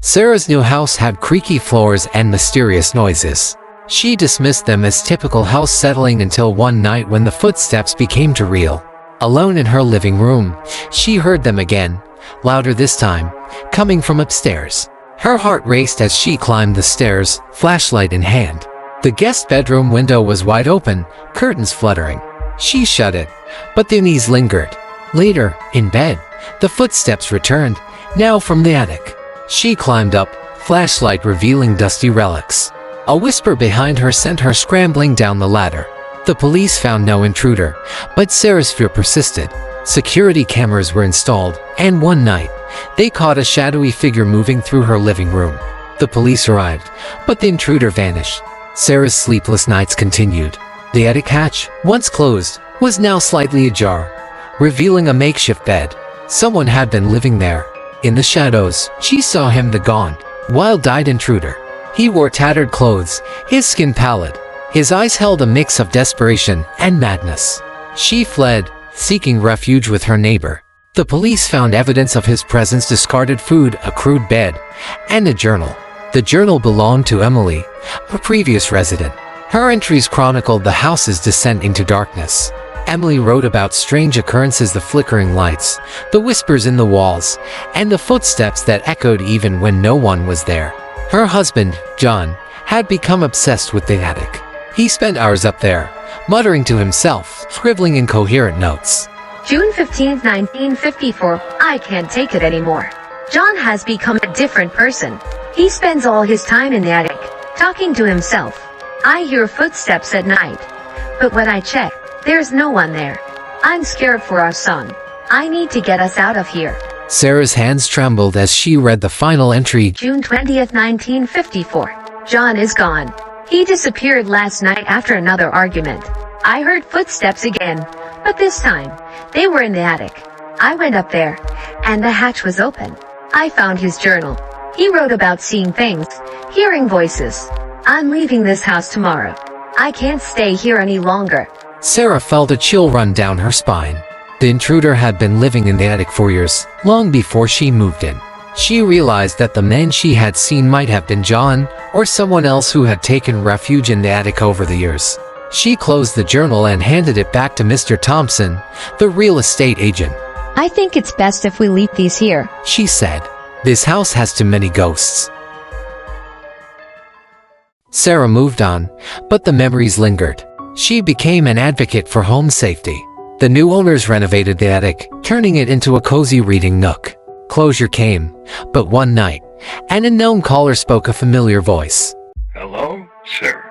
Sarah's new house had creaky floors and mysterious noises. She dismissed them as typical house settling until one night when the footsteps became too real. Alone in her living room, she heard them again, louder this time, coming from upstairs. Her heart raced as she climbed the stairs, flashlight in hand. The guest bedroom window was wide open, curtains fluttering. She shut it, but the unease lingered. Later, in bed, the footsteps returned, now from the attic. She climbed up, flashlight revealing dusty relics. A whisper behind her sent her scrambling down the ladder. The police found no intruder, but Sarah's fear persisted. Security cameras were installed, and one night, they caught a shadowy figure moving through her living room. The police arrived, but the intruder vanished. Sarah's sleepless nights continued. The attic hatch, once closed, was now slightly ajar, revealing a makeshift bed. Someone had been living there. In the shadows, she saw him, the gaunt, wild-eyed intruder. He wore tattered clothes, his skin pallid. His eyes held a mix of desperation and madness. She fled, seeking refuge with her neighbor. The police found evidence of his presence: discarded food, a crude bed, and a journal. The journal belonged to Emily, a previous resident. Her entries chronicled the house's descent into darkness. Emily wrote about strange occurrences: the flickering lights, the whispers in the walls, and the footsteps that echoed even when no one was there. Her husband, John, had become obsessed with the attic. He spent hours up there, muttering to himself, scribbling incoherent notes. June 15, 1954, I can't take it anymore. John has become a different person. He spends all his time in the attic, talking to himself. I hear footsteps at night, but when I check, there's no one there. I'm scared for our son. I need to get us out of here. Sarah's hands trembled as she read the final entry. June 20th, 1954. John is gone. He disappeared last night after another argument. I heard footsteps again, but this time, they were in the attic. I went up there, and the hatch was open. I found his journal. He wrote about seeing things, hearing voices. I'm leaving this house tomorrow. I can't stay here any longer. Sarah felt a chill run down her spine. The intruder had been living in the attic for years, long before she moved in. She realized that the man she had seen might have been John, or someone else who had taken refuge in the attic over the years. She closed the journal and handed it back to Mr. Thompson, the real estate agent. I think it's best if we leave these here, She said. This house has too many ghosts. Sarah moved on, but the memories lingered. She became an advocate for home safety. The new owners renovated the attic, turning it into a cozy reading nook. Closure came, but one night, an unknown caller spoke a familiar voice. Hello, sir.